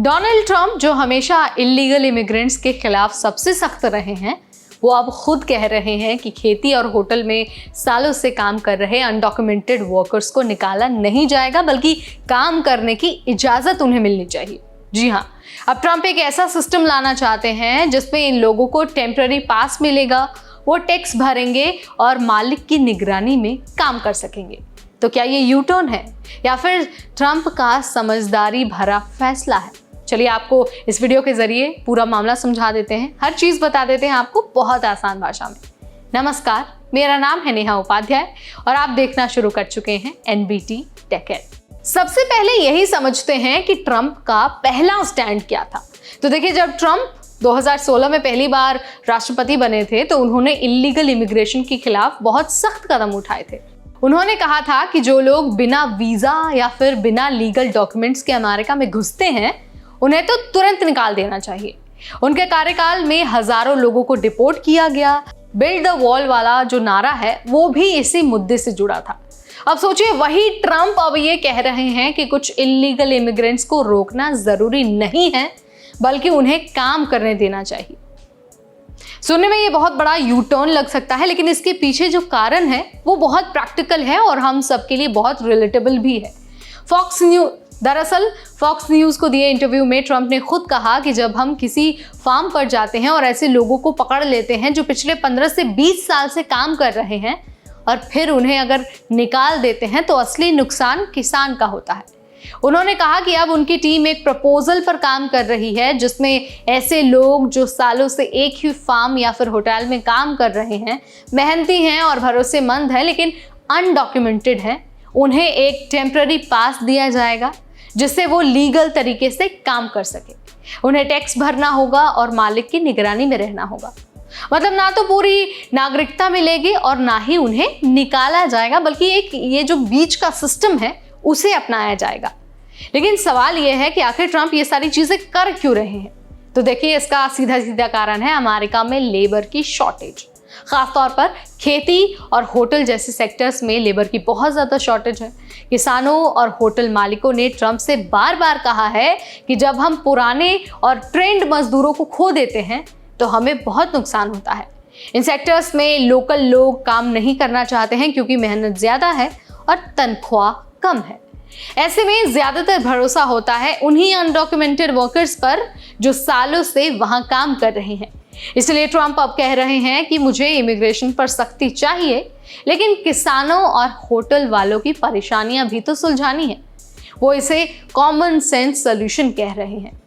Donald Trump जो हमेशा illegal immigrants के खिलाफ सबसे सख्त रहे हैं, वो अब खुद कह रहे हैं कि खेती और होटल में सालों से काम कर रहे अनडॉक्यूमेंटेड वर्कर्स को निकाला नहीं जाएगा, बल्कि काम करने की इजाज़त उन्हें मिलनी चाहिए। जी हाँ, अब ट्रंप एक ऐसा सिस्टम लाना चाहते हैं जिसमें इन लोगों को टेम्पररी पास मिलेगा, वो टैक्स भरेंगे और मालिक की निगरानी में काम कर सकेंगे। तो क्या ये यू टर्न है या फिर ट्रंप का समझदारी भरा फैसला है? चलिए आपको इस वीडियो के जरिए पूरा मामला समझा देते हैं, हर चीज बता देते हैं आपको बहुत आसान भाषा में। नमस्कार, मेरा नाम है नेहा उपाध्याय और आप देखना शुरू कर चुके हैं NBT टेक। सबसे पहले यही समझते हैं कि ट्रंप का पहला स्टैंड क्या था। तो देखिए, जब ट्रंप 2016 में पहली बार राष्ट्रपति बने थे तो उन्होंने इलीगल इमिग्रेशन के खिलाफ बहुत सख्त कदम उठाए थे। उन्होंने कहा था कि जो लोग बिना वीजा या फिर बिना लीगल डॉक्यूमेंट्स के अमेरिका में घुसते हैं, उन्हें तो तुरंत निकाल देना चाहिए। उनके कार्यकाल में हजारों लोगों को डिपोर्ट किया गया। बिल्ड द वॉल वाला जो नारा है वो भी इसी मुद्दे से जुड़ा था। अब सोचिए, वही ट्रंप अब ये कह रहे हैं कि कुछ इलीगल इमिग्रेंट्स को रोकना जरूरी नहीं है, बल्कि उन्हें काम करने देना चाहिए। सुनने में ये बहुत बड़ा यू टर्न लग सकता है, लेकिन इसके पीछे जो कारण है वो बहुत प्रैक्टिकल है और हम सबके लिए बहुत रिलेटेबल भी है। दरअसल फॉक्स न्यूज़ को दिए इंटरव्यू में ट्रंप ने खुद कहा कि जब हम किसी फार्म पर जाते हैं और ऐसे लोगों को पकड़ लेते हैं जो पिछले 15 से 20 साल से काम कर रहे हैं और फिर उन्हें अगर निकाल देते हैं, तो असली नुकसान किसान का होता है। उन्होंने कहा कि अब उनकी टीम एक प्रपोजल पर काम कर रही है जिसमें ऐसे लोग जो सालों से एक ही फार्म या फिर होटल में काम कर रहे हैं, मेहनती हैं और भरोसेमंद हैं, लेकिन अनडॉक्यूमेंटेड हैं, उन्हें एक टेम्पररी पास दिया जाएगा जिससे वो लीगल तरीके से काम कर सके। उन्हें टैक्स भरना होगा और मालिक की निगरानी में रहना होगा। मतलब ना तो पूरी नागरिकता मिलेगी और ना ही उन्हें निकाला जाएगा, बल्कि एक ये जो बीच का सिस्टम है उसे अपनाया जाएगा। लेकिन सवाल यह है कि आखिर ट्रंप ये सारी चीजें कर क्यों रहे हैं? तो देखिए, इसका सीधा सीधा कारण है अमेरिका में लेबर की शॉर्टेज। खासतौर पर खेती और होटल जैसे सेक्टर्स में लेबर की बहुत ज़्यादा शॉर्टेज है। किसानों और होटल मालिकों ने ट्रंप से बार बार कहा है कि जब हम पुराने और ट्रेंड मजदूरों को खो देते हैं तो हमें बहुत नुकसान होता है। इन सेक्टर्स में लोकल लोग काम नहीं करना चाहते हैं क्योंकि मेहनत ज़्यादा है और तनख्वाह कम है। ऐसे में ज़्यादातर भरोसा होता है उन्हीं अनडॉक्यूमेंटेड वर्कर्स पर जो सालों से वहाँ काम कर रहे हैं। इसलिए ट्रंप अब कह रहे हैं कि मुझे इमिग्रेशन पर सख्ती चाहिए, लेकिन किसानों और होटल वालों की परेशानियां भी तो सुलझानी है। वो इसे कॉमन सेंस सॉल्यूशन कह रहे हैं।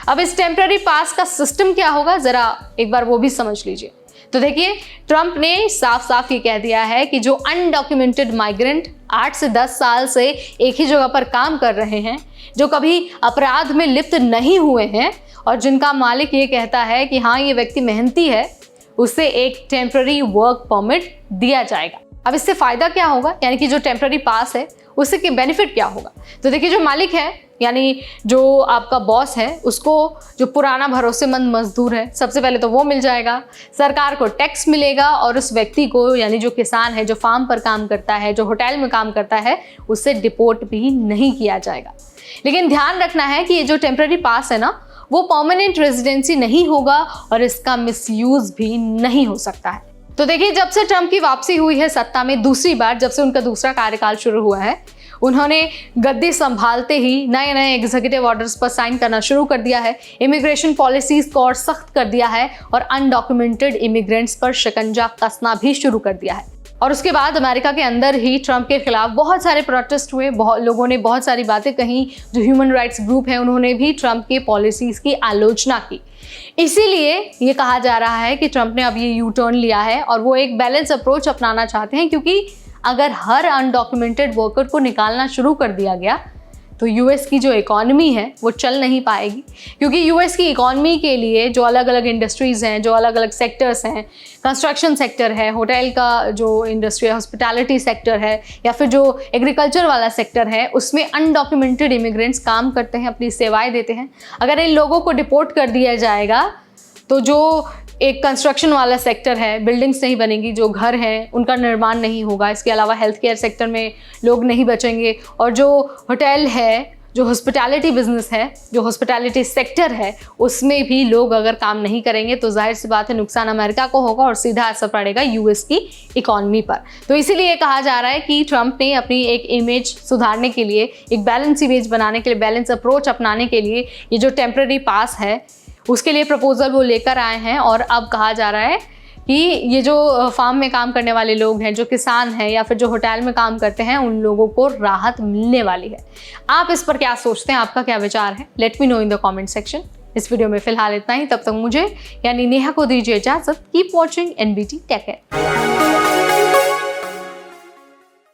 अब इस टेम्पररी पास का सिस्टम क्या होगा, जरा एक बार वो भी समझ लीजिए। तो देखिए, ट्रंप ने साफ साफ ये कह दिया है कि जो अनडॉक्यूमेंटेड माइग्रेंट 8 से 10 साल से एक ही जगह पर काम कर रहे हैं, जो कभी अपराध में लिप्त नहीं हुए हैं और जिनका मालिक ये कहता है कि हाँ ये व्यक्ति मेहनती है, उसे एक टेम्पररी वर्क परमिट दिया जाएगा। अब इससे फायदा क्या होगा, यानी कि जो टेम्पररी पास है उससे के बेनिफिट क्या होगा? तो देखिए, जो मालिक है यानी जो आपका बॉस है, उसको जो पुराना भरोसेमंद मजदूर है, सबसे पहले तो वो मिल जाएगा। सरकार को टैक्स मिलेगा और उस व्यक्ति को, यानी जो किसान है, जो फार्म पर काम करता है, जो होटल में काम करता है, उससे डिपोर्ट भी नहीं किया जाएगा। लेकिन ध्यान रखना है कि ये जो टेम्पररी पास है ना, वो परमानेंट रेजिडेंसी नहीं होगा और इसका मिसयूज भी नहीं हो सकता है। तो देखिए, जब से ट्रंप की वापसी हुई है सत्ता में दूसरी बार, जब से उनका दूसरा कार्यकाल शुरू हुआ है, उन्होंने गद्दी संभालते ही नए नए एग्जीक्यूटिव ऑर्डर्स पर साइन करना शुरू कर दिया है। इमिग्रेशन पॉलिसीज को और सख्त कर दिया है और अनडॉक्यूमेंटेड इमिग्रेंट्स पर शिकंजा कसना भी शुरू कर दिया है। और उसके बाद अमेरिका के अंदर ही ट्रंप के खिलाफ बहुत सारे प्रोटेस्ट हुए, बहुत लोगों ने बहुत सारी बातें कही। जो ह्यूमन राइट्स ग्रुप है उन्होंने भी ट्रंप के पॉलिसीज की आलोचना की। इसीलिए ये कहा जा रहा है कि ट्रंप ने अब ये यू टर्न लिया है और वो एक बैलेंस अप्रोच अपनाना चाहते हैं, क्योंकि अगर हर अनडॉक्यूमेंटेड वर्कर को निकालना शुरू कर दिया गया तो यूएस की जो इकॉनमी है वो चल नहीं पाएगी। क्योंकि यूएस की इकॉनमी के लिए जो अलग अलग इंडस्ट्रीज़ हैं, जो अलग अलग सेक्टर्स हैं, कंस्ट्रक्शन सेक्टर है, होटल का जो इंडस्ट्री है, हॉस्पिटैलिटी सेक्टर है, या फिर जो एग्रीकल्चर वाला सेक्टर है, उसमें अनडॉक्यूमेंटेड इमिग्रेंट्स काम करते हैं, अपनी सेवाएं देते हैं। अगर इन लोगों को डिपोर्ट कर दिया जाएगा तो जो एक कंस्ट्रक्शन वाला सेक्टर है, बिल्डिंग्स नहीं बनेंगी, जो घर हैं उनका निर्माण नहीं होगा। इसके अलावा हेल्थ केयर सेक्टर में लोग नहीं बचेंगे और जो होटल है, जो हॉस्पिटैलिटी बिजनेस है, जो हॉस्पिटैलिटी सेक्टर है, उसमें भी लोग अगर काम नहीं करेंगे तो जाहिर सी बात है नुकसान अमेरिका को होगा और सीधा असर पड़ेगा यूएस की इकॉनमी पर। तो इसीलिए कहा जा रहा है कि ट्रंप ने अपनी एक इमेज सुधारने के लिए, एक बैलेंस इमेज बनाने के लिए, बैलेंस अप्रोच अपनाने के लिए ये जो टेम्पररी पास है उसके लिए प्रपोजल वो लेकर आए हैं। और अब कहा जा रहा है कि ये जो फार्म में काम करने वाले लोग हैं, जो किसान हैं या फिर जो होटल में काम करते हैं, उन लोगों को राहत मिलने वाली है। आप इस पर क्या सोचते हैं, आपका क्या विचार है? Let me know in the comment section. इस वीडियो में फिलहाल इतना ही। तब तक मुझे यानी नेहा को दीजिए इजाजत। Keep watching NBT take care.